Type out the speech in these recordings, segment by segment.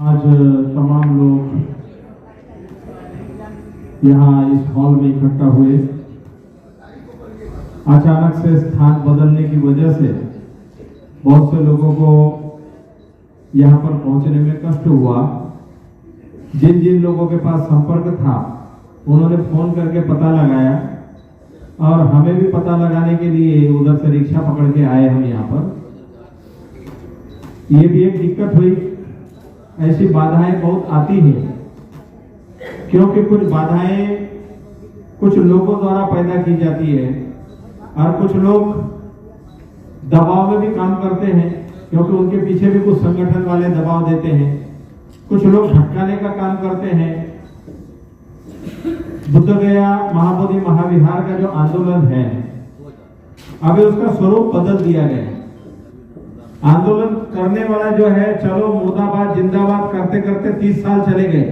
आज तमाम लोग यहाँ इस हॉल में इकट्ठा हुए। अचानक से स्थान बदलने की वजह से बहुत से लोगों को यहाँ पर पहुंचने में कष्ट हुआ। जिन जिन लोगों के पास संपर्क था उन्होंने फोन करके पता लगाया और हमें भी पता लगाने के लिए उधर से रिक्शा पकड़ के आए हम यहाँ पर। ये भी एक दिक्कत हुई। ऐसी बाधाएं बहुत आती हैं क्योंकि कुछ बाधाएं कुछ लोगों द्वारा पैदा की जाती है और कुछ लोग दबाव में भी काम करते हैं क्योंकि उनके पीछे भी कुछ संगठन वाले दबाव देते हैं। कुछ लोग भटकाने का काम करते हैं। बुद्ध गया महाबोधि महाविहार का जो आंदोलन है अभी उसका स्वरूप बदल दिया गया। आंदोलन करने वाला जो है चलो मुर्दाबाद जिंदाबाद करते करते 30 साल चले गए।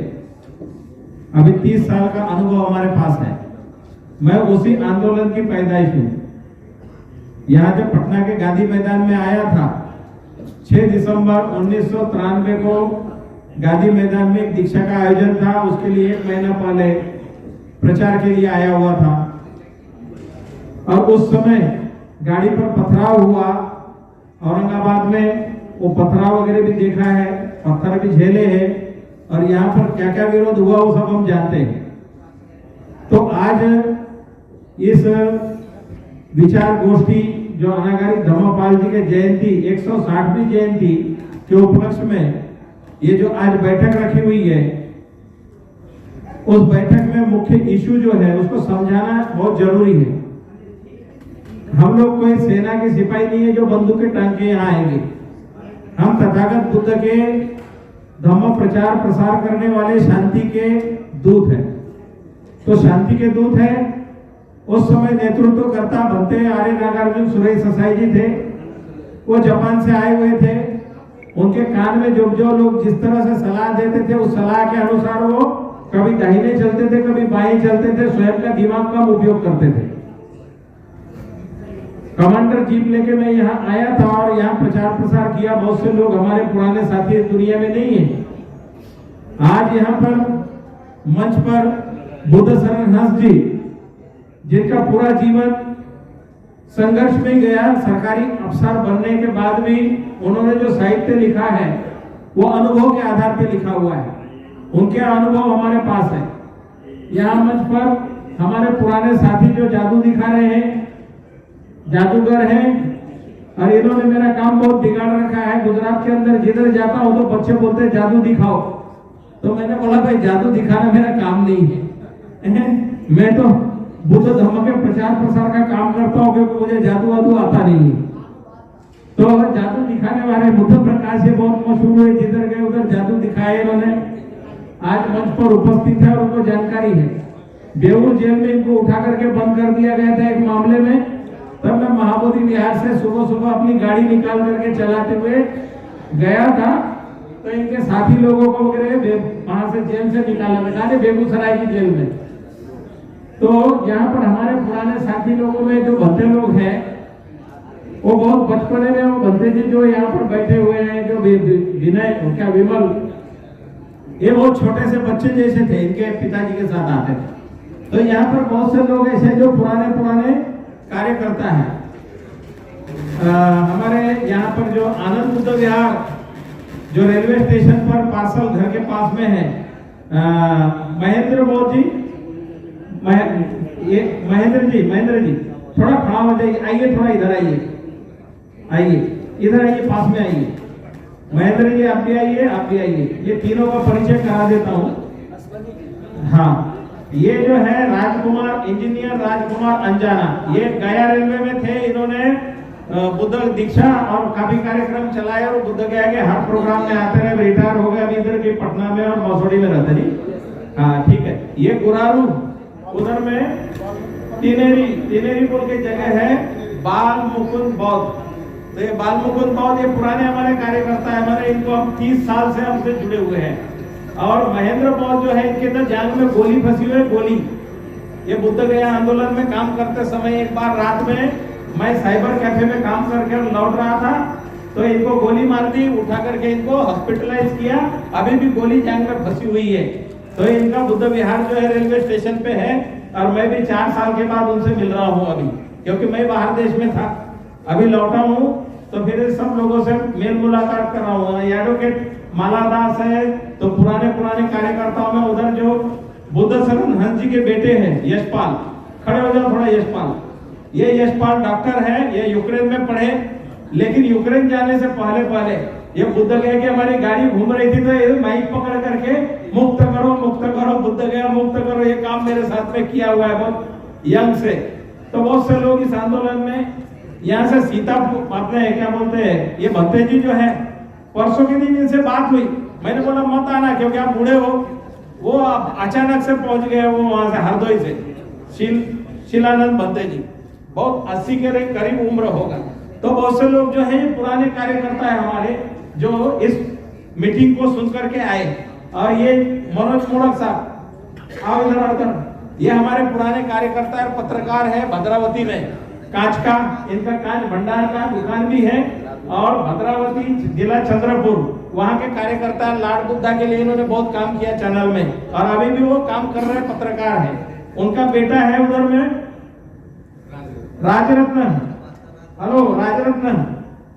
अभी 30 साल का अनुभव हमारे पास है। मैं उसी आंदोलन की पैदाइश हूं। यहाँ जब पटना के गांधी मैदान में आया था 6 दिसंबर 1993 को गांधी मैदान में एक दीक्षा का आयोजन था। उसके लिए 1 महीना पहले प्रचार के लिए आया हुआ था और उस समय गाड़ी पर पथराव हुआ। औरंगाबाद में वो पथराव वगैरह भी देखा है, पत्थर भी झेले हैं और यहाँ पर क्या क्या विरोध हुआ वो सब हम जानते हैं। तो आज इस विचार गोष्ठी जो अनागारी धम्मपाल जी के जयंती 160वीं जयंती के उपलक्ष्य में ये जो आज बैठक रखी हुई है, उस बैठक में मुख्य इशू जो है उसको समझाना बहुत जरूरी है। हम लोग कोई सेना के सिपाही नहीं है जो बंदूकें टांग के यहाँ आएंगे। हम तथागत बुद्ध के धम्म प्रचार प्रसार करने वाले शांति के दूत हैं। तो शांति के दूत हैं। उस समय नेतृत्व करता बनते आर्य नागार्जुन सुरेश ससाई जी थे। वो जापान से आए हुए थे। उनके कान में जो लोग जिस तरह से सलाह देते थे उस सलाह के अनुसार वो कभी दाहिने चलते थे, कभी बाएं चलते थे। स्वयं का दिमाग का उपयोग करते थे। कमांडर जीप लेके मैं यहाँ आया था और यहाँ प्रचार प्रसार किया। बहुत से लोग हमारे पुराने साथी दुनिया में नहीं है। आज यहाँ पर मंच पर बुद्ध शरण हंस जी जिनका पूरा जीवन संघर्ष में गया, सरकारी अफसर बनने के बाद भी उन्होंने जो साहित्य लिखा है वो अनुभव के आधार पर लिखा हुआ है। उनके अनुभव हमारे पास है। यहाँ मंच पर हमारे पुराने साथी जो जादू दिखा रहे हैं, जादूगर हैं और इन्होंने मेरा काम बहुत बिगाड़ रखा है। गुजरात के अंदर जिधर जाता हूं तो बच्चे बोलते हैं जादू दिखाओ। तो मैंने बोला भाई जादू दिखाना मेरा काम नहीं है। मैं तो बुद्ध धर्म के प्रचार प्रसार का काम करता हूं क्योंकि मुझे जादू वादू आता नहीं है। तो अगर जादू दिखाने वाले बुद्ध प्रकाश से बहुत मशहूर हुए, जिधर गए उधर जादू दिखाए इन्होंने। आज मंच पर उपस्थित है और उनको जानकारी है। बेऊर जेल में इनको उठा करके बंद कर दिया गया था एक मामले में। तब मैं महाबोधि विहार से सुबह सुबह अपनी गाड़ी निकाल करके चलाते हुए गया था तो इनके साथी लोगों को वहां से जेल से निकाला बेगूसराय की जेल में। तो यहाँ पर हमारे पुराने साथी लोगों में जो भद्दे लोग हैं वो बहुत बचपने में वो भद्दे जी जो यहाँ पर बैठे हुए हैं, जो विनय क्या विमल, ये बहुत छोटे से बच्चे जैसे थे। इनके पिताजी के साथ आते थे। तो यहाँ पर बहुत से लोग ऐसे जो पुराने कार्य करता है। हमारे यहाँ पर जो आनंद बुद्ध विहार जो रेलवे स्टेशन पर पार्सल घर के पास में है, महेंद्र जी महेंद्र जी थोड़ा खड़ा हो जाइए। आइए थोड़ा इधर आइए इधर आइए, पास में आइए। महेंद्र जी आप भी आइए। ये तीनों का परिचय करा देता हूँ। हाँ, ये जो है राजकुमार इंजीनियर राजकुमार अंजाना, ये गया रेलवे में थे। इन्होंने बुद्ध दीक्षा और काफी कार्यक्रम चलाए और बुद्ध गया के हर प्रोग्राम में आते रहे। रिटायर हो गए अभी इधर के पटना में और मसूरी में रहते नहीं। हाँ ठीक है। ये गुरारू उधर में तिनेरी बोल के जगह है बाल मुकुंद बौद्ध। तो ये बाल मुकुंद बौद्ध ये पुराने हमारे कार्यकर्ता है। हमारे इनको हम 30 साल से हमसे जुड़े हुए हैं। और महेंद्र बौद्ध जो है इनके अंदर जांग में गोली फंसी हुई है, गोली। ये बुद्ध गया आंदोलन में काम करते समय एक बार रात में मैं साइबर कैफे में काम करके लौट रहा था तो इनको गोली मार दी, उठा करके इनको हॉस्पिटलाइज किया, अभी भी गोली जांघ में फंसी हुई है। तो इनका बुद्ध विहार जो है रेलवे स्टेशन पे है, और मैं भी 4 साल के बाद उनसे मिल रहा हूँ अभी, क्योंकि मैं बाहर देश में था, अभी लौटा हूँ, तो फिर सब लोगों से मेल मुलाकात कर रहा हूँ। एडवोकेट माला दास है, तो पुराने कार्यकर्ताओं में उधर जो बुद्ध शरण हंस जी के बेटे हैं यशपाल, खड़े हो जाओ थोड़ा यशपाल, ये यशपाल डॉक्टर है, ये यूक्रेन में पढ़े, लेकिन यूक्रेन जाने से पहले ये बुद्ध गया की हमारी गाड़ी घूम रही थी, तो ये माइक पकड़ करके मुक्त करो बुद्ध गया मुक्त करो, ये काम मेरे साथ में किया हुआ है बहुत यंग से। तो बहुत से लोग इस आंदोलन में, यहाँ से सीता अपने क्या बोलते हैं, ये भत्ते जी जो है, परसों के दिन इनसे बात हुई, मैंने बोला मत आना क्योंकि आप बूढ़े हो, वो अचानक से पहुंच गए, वो वहां से हरदोई से शिलानंद भत्ते जी, बहुत 80 के करीब उम्र होगा। तो बहुत से लोग जो है ये पुराने कार्यकर्ता है हमारे, जो इस मीटिंग को सुन करके आए। और ये मनोज मोड़क साहब, आओ इधर, ये हमारे पुराने कार्यकर्ता है, पत्रकार है, भद्रावती में कांच का, इनका कांच भंडार का दुकान भी है, और भद्रावती जिला चंद्रपुर वहां के कार्यकर्ता, लाड बुद्धा के लिए इन्होंने बहुत काम किया चैनल में, और अभी भी वो काम कर रहे पत्रकार है। उनका बेटा है उधर में राजरत्न, हेलो राजरत्न,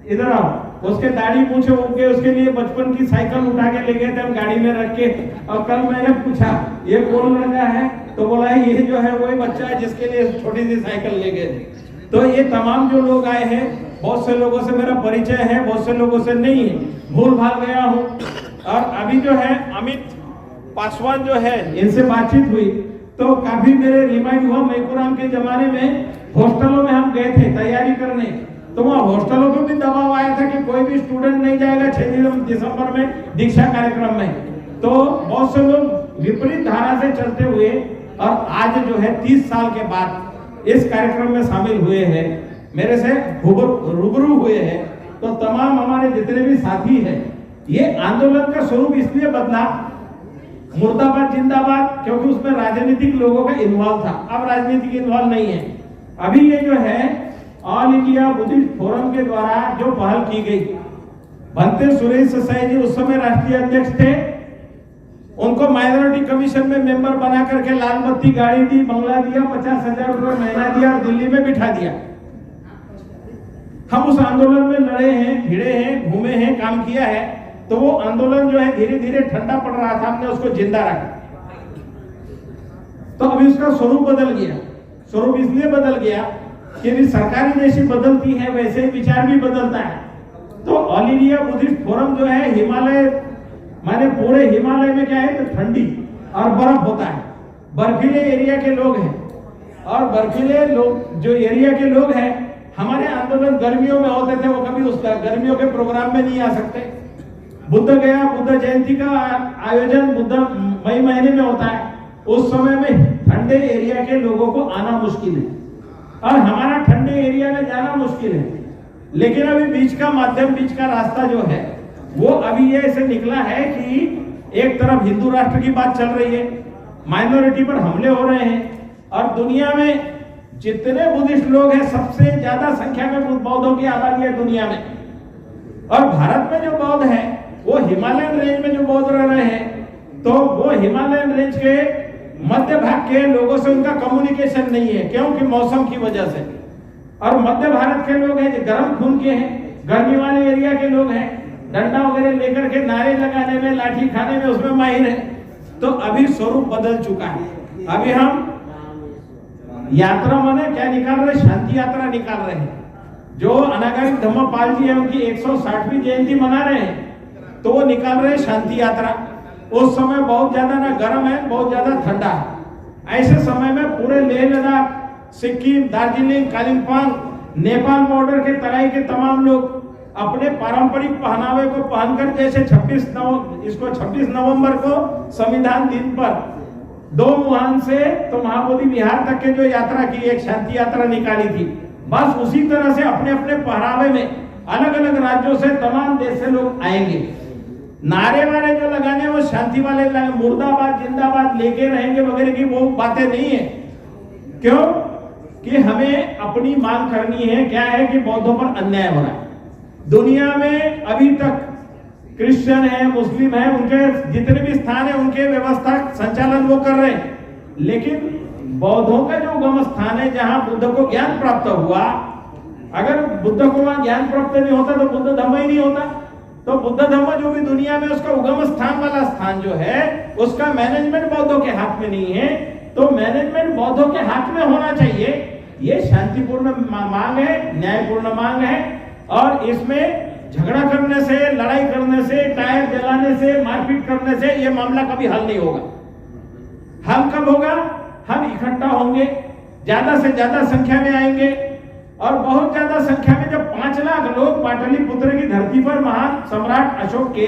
इधर आओ, उसके दाढ़ी पूछे उनके, उसके लिए बचपन की साइकिल उठा के ले गए थे हम गाड़ी में रख के, और कल मैंने पूछा ये कौन लगा है, तो बोला ये जो है वही बच्चा है जिसके लिए छोटी सी साइकिल ले गए थे। तो ये तमाम जो लोग आए हैं, बहुत से लोगों से मेरा परिचय है, बहुत से लोगों से नहीं है, भूल भाल गया हूँ। और अभी जो है अमित पासवान जो है, इनसे बातचीत हुई तो काफी मेरे रिमाइंड हुआ, मैकुराम के जमाने में हॉस्टलों में हम गए थे तैयारी करने, तो वहाँ हॉस्टलों पे भी दबाव आया था कि कोई भी स्टूडेंट नहीं जाएगा 6 दिसंबर में दीक्षा कार्यक्रम में। तो बहुत से लोग विपरीत धारा से चलते हुए, और आज जो है 30 साल के बाद इस कार्यक्रम में शामिल हुए हैं, मेरे से रूबरू हुए हैं। तो तमाम हमारे जितने भी साथी हैं, ये आंदोलन का स्वरूप इसलिए बदला, मुर्दाबाद जिंदाबाद, क्योंकि उसमें राजनीतिक लोगों का इन्वॉल्व था, अब राजनीतिक इन्वॉल्व नहीं है। अभी ये जो है ऑल इंडिया बुद्धिस्ट फोरम के द्वारा जो पहल की गई, भंते सुरेश साई जी उस समय राष्ट्रीय अध्यक्ष थे, उनको माइनॉरिटी कमीशन में मेंबर बना करके लाल बत्ती गाड़ी दी, बंगला दिया, 50,000 रुपए महीना दिया, और दिल्ली में बिठा दिया। हम उस आंदोलन में लड़े हैं, भिड़े हैं, घूमे हैं, काम किया है। तो वो आंदोलन जो है धीरे धीरे ठंडा पड़ रहा था, हमने उसको जिंदा रखा। तो अभी उसका स्वरूप बदल गया। स्वरूप इसलिए बदल गया कि सरकारें जैसी बदलती है वैसे ही विचार भी बदलता है। तो ऑल इंडिया बुद्धिस्ट फोरम जो है, हिमालय माने पूरे हिमालय में क्या है तो ठंडी और बर्फ होता है, बर्फीले एरिया के लोग हैं, और बर्फीले लोग जो एरिया के लोग हैं, हमारे आंदोलन गर्मियों में होते थे, वो कभी उस गर्मियों के प्रोग्राम में नहीं आ सकते। बुद्ध गया, बुद्ध जयंती का आयोजन बुद्ध मई महीने में होता है, उस समय में ठंडे एरिया के लोगों को आना मुश्किल है, और हमारा ठंडे एरिया में जाना मुश्किल है। लेकिन अभी बीच का रास्ता जो है, वो अभी ये ऐसे निकला है कि एक तरफ हिंदू राष्ट्र की बात चल रही है, माइनॉरिटी पर हमले हो रहे हैं, और दुनिया में जितने बुद्धिस्ट लोग हैं, सबसे ज्यादा संख्या में बौद्धों की आबादी है दुनिया में। और भारत में जो बौद्ध है, वो हिमालयन रेंज में जो बौद्ध रह रहे हैं, तो वो हिमालयन रेंज के मध्य भाग के लोगों से उनका कम्युनिकेशन नहीं है, क्योंकि मौसम की वजह से। और मध्य भारत के लोग हैं जो गर्म खून के हैं, गर्मी वाले एरिया के लोग हैं, डंडा वगैरह लेकर के नारे लगाने में, लाठी खाने में, उसमें माहिर है। तो अभी स्वरूप बदल चुका है। अभी हम यात्रा माने क्या निकाल रहे, शांति यात्रा निकाल रहे हैं। जो अनागारिक धम्मपाल जी है, उनकी 160वीं जयंती मना रहे हैं, तो वो निकाल रहे शांति यात्रा। उस समय बहुत ज्यादा ना गर्म है, बहुत ज्यादा ठंडा है। ऐसे समय में पूरे लेह लद्दाख, सिक्किम, दार्जिलिंग, कालिम्पोंग, नेपाल बॉर्डर के तराई के तमाम लोग अपने पारंपरिक पहनावे को पहनकर, जैसे 26 नवंबर को संविधान दिन पर 2 मुहान से तो महाबोधि विहार तक के जो यात्रा की, एक शांति यात्रा निकाली थी, बस उसी तरह से अपने अपने पहरावे में अलग अलग राज्यों से, तमाम देश से लोग आएंगे। नारे वाले जो लगाने वो शांति वाले, मुर्दाबाद जिंदाबाद लेके रहेंगे वगैरह की वो बातें नहीं है। क्यों कि हमें अपनी मांग करनी है। क्या है कि बौद्धों पर अन्याय हो रहा है, दुनिया में अभी तक क्रिश्चियन है, मुस्लिम है, उनके जितने भी स्थान है उनके व्यवस्था संचालन वो कर रहे हैं, लेकिन बौद्धों का जो उगम स्थान है जहां बुद्ध को ज्ञान प्राप्त हुआ, अगर बुद्ध को वहां ज्ञान प्राप्त नहीं होता तो बुद्ध धम्म ही नहीं होता। तो बुद्ध धम्म जो भी दुनिया में उसका उगम स्थान वाला स्थान जो है उसका मैनेजमेंट बौद्धों के हाथ में नहीं है, तो मैनेजमेंट बौद्धों के हाथ में होना चाहिए। ये शांतिपूर्ण मांग है, न्यायपूर्ण मांग है, और इसमें झगड़ा करने से, लड़ाई करने से, टायर जलाने से, मारपीट करने से ये मामला कभी हल नहीं होगा। हल कब होगा? हम इकट्ठा होंगे, ज्यादा से ज्यादा संख्या में आएंगे, और बहुत ज्यादा संख्या में जब 5 लाख लोग पाटलिपुत्र की धरती पर महान सम्राट अशोक के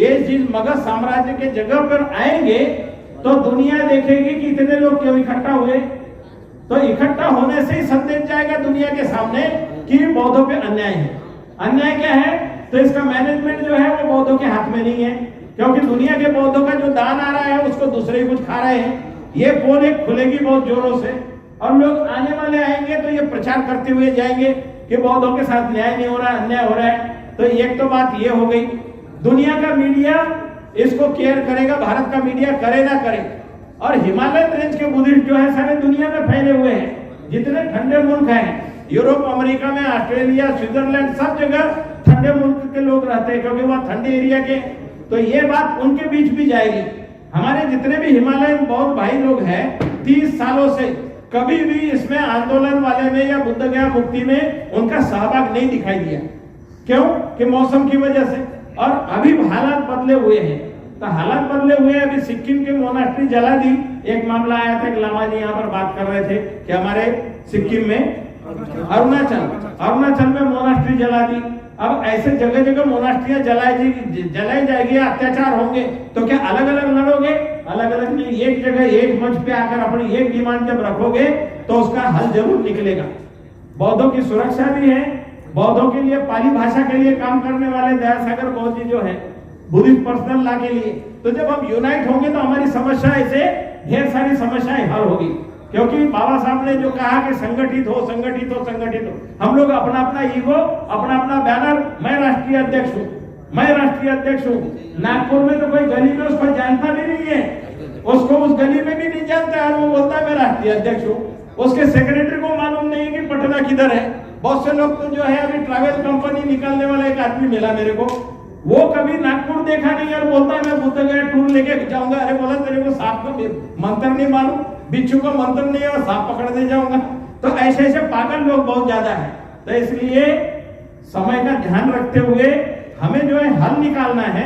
ये जिस मगध साम्राज्य के जगह पर आएंगे तो दुनिया देखेगी कि इतने लोग क्यों इकट्ठा हुए। तो इकट्ठा होने से ही संदेश जाएगा दुनिया के सामने कि बौद्धों पे अन्याय है। अन्याय क्या है? तो इसका मैनेजमेंट जो है वो बौद्धों के हाथ में नहीं है, क्योंकि दुनिया के बौद्धों का जो दान आ रहा है उसको दूसरे ही कुछ खा रहे हैं। ये पोल एक खुलेगी बहुत जोरों से, और लोग आने वाले आएंगे तो ये प्रचार करते हुए जाएंगे कि बौद्धों के साथ न्याय नहीं हो रहा, अन्याय हो रहा है। तो एक तो बात ये हो गई। दुनिया का मीडिया इसको केयर करेगा, भारत का मीडिया करे ना करे। और हिमालय रेंज के बुद्धिस्ट जो है सारे दुनिया में फैले हुए हैं, जितने ठंडे मुल्क हैं, यूरोप, अमेरिका में, ऑस्ट्रेलिया, स्विट्जरलैंड, सब जगह ठंडे मुल्क के लोग रहते हैं क्योंकि वह ठंडे एरिया के। तो ये बात उनके बीच भी जाएगी। हमारे जितने भी हिमालयन बौद्ध भाई लोग हैं 30 सालों से कभी भी इसमें आंदोलन वाले में या बुद्ध गया मुक्ति में उनका सहभाग नहीं दिखाई दिया। क्यों? कि मौसम की वजह से। और अभी हालात बदले हुए हैं, तो हालात बदले हुए। अभी सिक्किम के मोनास्ट्री जला दी। एक मामला आया था कि लामा जी यहाँ पर बात कर रहे थे कि हमारे सिक्किम में, अरुणाचल में मोनास्ट्री जला दी। अब ऐसे जगह जगह मोनास्ट्रियां जलाई जाएगी, अत्याचार होंगे, तो क्या अलग अलग लड़ोगे? अलग अलग नहीं, एक जगह एक मंच पे आकर अपनी एक डिमांड जब रखोगे तो उसका हल जरूर निकलेगा। बौद्धों की सुरक्षा भी है, बौद्धों के लिए पाली भाषा के लिए काम करने वाले दयासागर बौद्ध जी जो है बुद्धिस्ट पर्सनल लॉ के लिए, तो जब हम यूनाइट होंगे तो हमारी समस्याएं से ढेर सारी समस्याएं हल होगी। क्योंकि बाबा साहब ने जो कहा कि संगठित हो, संगठित हो, संगठित हो। हम लोग अपना अपना ईगो, अपना अपना बैनर, मैं राष्ट्रीय अध्यक्ष हूँ, मैं राष्ट्रीय अध्यक्ष हूँ। नागपुर में तो कोई गली में उसको जानता भी नहीं है, उसको उस गली में भी नहीं जानता है, वो बोलता है मैं राष्ट्रीय अध्यक्ष हूँ। उसके सेक्रेटरी को मालूम नहीं है कि पटना किधर है। बहुत से लोग तो जो है अभी ट्रैवल कंपनी निकालने वाला एक आदमी मिला मेरे को, वो कभी नागपुर देखा नहीं और बोलता है मैं बुद्ध गया टूर लेके जाऊंगा। अरे बोला तेरे को सांप का मंत्र नहीं मालूम, बिच्छू का मंत्र नहीं है और सांप पकड़ने जाऊंगा। तो ऐसे ऐसे पागल लोग बहुत ज्यादा है। तो इसलिए समय का ध्यान रखते हुए हमें जो है हल निकालना है।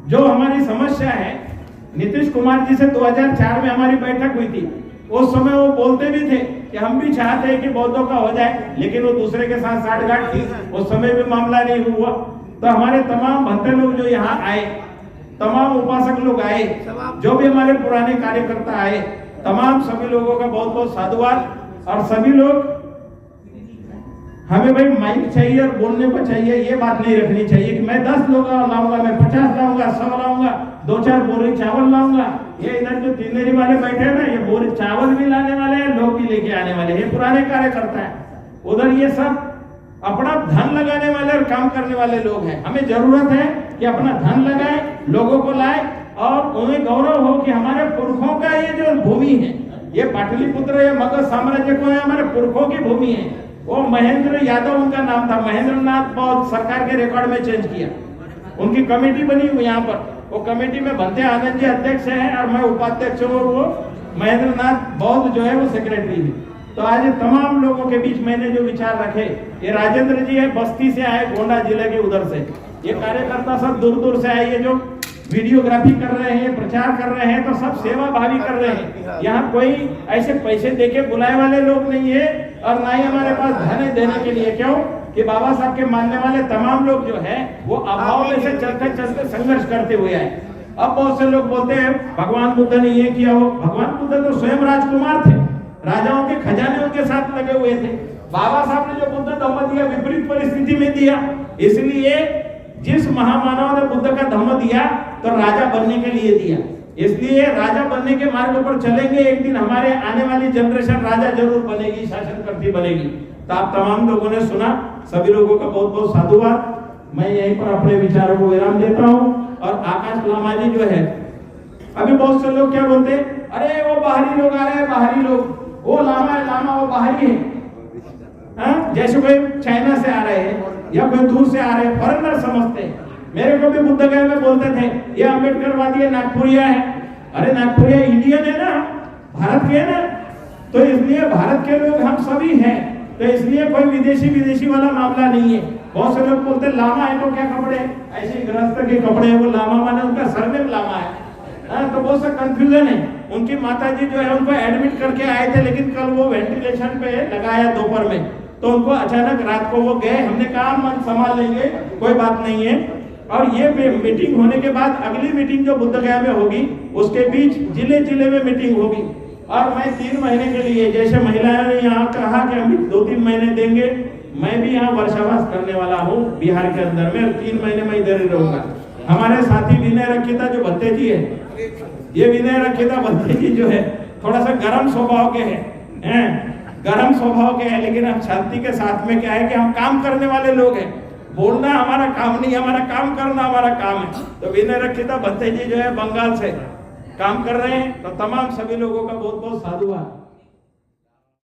जो हमारी समस्या है, नीतीश कुमार जी से 2004 में हमारी बैठक हुई थी। उस समय वो बोलते भी थे कि हम भी चाहते हैं कि बौद्धों का हो जाए, लेकिन वो दूसरे के साथ साठगांठ थी, उस समय भी मामला नहीं हुआ। तो हमारे तमाम भंते लोग जो यहाँ आए, तमाम उपासक लोग आए, जो भी हमारे पुराने कार्यकर्ता आए, तमाम सभी लोगों का बहुत बहुत साधुवाद। और सभी लोग हमें भाई माइक चाहिए और बोलने को चाहिए, ये बात नहीं रखनी चाहिए कि मैं 10 लोग लाऊंगा, मैं 50 लाऊंगा, 100 लाऊंगा, 2-4 बोरी चावल लाऊंगा। ये इधर जो तीनरी वाले बैठे हैं ना, ये बोरी चावल भी लाने वाले हैं, लोग भी लेके आने वाले हैं, ये पुराने कार्यकर्ता है। उधर ये सब अपना धन लगाने वाले और काम करने वाले लोग हैं। हमें जरूरत है कि अपना धन लगाए, लोगों को लाए और उन्हें गौरव हो कि हमारे पुरखों का ये जो भूमि है, ये पाटलिपुत्र, ये मगध साम्राज्य को है, हमारे पुरखों की भूमि है। वो महेंद्र यादव उनका नाम था, महेंद्र नाथ बौद्ध, सरकार के रिकॉर्ड में चेंज किया। उनकी कमेटी बनी हुई यहाँ पर, वो कमेटी में भंते आनंद जी अध्यक्ष है और मैं उपाध्यक्ष हूँ, और वो महेंद्र नाथ बौद्ध जो है वो सेक्रेटरी है। तो आज तमाम लोगों के बीच मैंने जो विचार रखे, ये राजेंद्र जी है, बस्ती से आए, गोंडा जिले के उधर से, ये कार्यकर्ता सब दूर दूर से आए, ये जो वीडियोग्राफी कर रहे हैं, प्रचार कर रहे हैं, तो सब सेवा भावी कर रहे हैं। यहाँ कोई ऐसे पैसे देके बुलाए वाले लोग नहीं है और ना ही हमारे पास धन है देने के लिए। क्यों? कि बाबा साहब के मानने वाले तमाम लोग जो है वो अभाव में से चलते चलते संघर्ष करते हुए आए। अब बहुत से लोग बोलते हैं भगवान बुद्ध ने ये किया हो। भगवान बुद्ध तो स्वयं राजकुमार थे, राजाओं के खजाने उनके साथ लगे हुए थे। बाबा साहब ने जो बुद्ध धम्म दिया विपरीत परिस्थिति में दिया, इसलिए जिस महामानव ने बुद्ध का धम्म दिया तो राजा बनने के लिए दिया, इसलिए राजा बनने के मार्ग पर चलेंगे। एक दिन हमारे आने वाली जनरेशन राजा जरूर बनेगी, शासन करती बनेगी। तो आप तमाम लोगों ने सुना, सभी लोगों का बहुत बहुत साधुवाद। मैं यहीं पर अपने विचारों को विराम देता हूँ। और आकाश लामा जी जो है, अभी बहुत से लोग क्या बोलते हैं, अरे वो बाहरी लोग आ रहे हैं, बाहरी लोग, वो लामा है, लामा वो बाहरी है। जैसे कोई चाइना से आ रहे हैं या कोई दूर से आ रहे हैं, फॉरेनर समझते हैं। मेरे को भी बुद्ध गया में बोलते थे ये अम्बेडकरवादी है, नागपुरिया है। अरे नागपुरिया इंडियन है ना, भारत के है ना, तो इसलिए भारत के लोग हम सभी हैं, तो इसलिए कोई विदेशी वाला मामला नहीं है। बहुत से लोग बोलते लामा है तो क्या कपड़े, ऐसे गृहस्थ के कपड़े है, वो लामा माने उनका सरनेम लामा है। तो बहुत सा कंफ्यूजन है। उनकी माता जी जो है उनको एडमिट करके आए थे, लेकिन कल वो वेंटिलेशन पे लगाया दोपहर में, तो उनको अचानक रात को वो गए। हमने कहा मन संभाल लेंगे, कोई बात नहीं है। और ये मीटिंग होने के बाद अगली मीटिंग जो बुद्ध गया में होगी, उसके बीच जिले में मीटिंग होगी। और मैं 3 महीने के लिए, जैसे महिलाओं ने यहाँ कहा कि हम 2-3 महीने देंगे, मैं भी यहाँ वर्षावास करने वाला हूँ बिहार के अंदर में। 3 महीने में इधर ही रहूंगा। हमारे साथी विनय रखिता जो भत्ते जी है, ये विनय रखिता भत्ते जी जो है थोड़ा सा गर्म स्वभाव के हैं, गर्म स्वभाव के हैं, लेकिन हम शांति के साथ में क्या है कि हम काम करने वाले लोग हैं। बोलना हमारा काम नहीं, हमारा काम करना हमारा काम है। तो विनय रखिता भत्ते जी जो है बंगाल से काम कर रहे हैं। तो तमाम सभी लोगों का बहुत बहुत साधुवाद।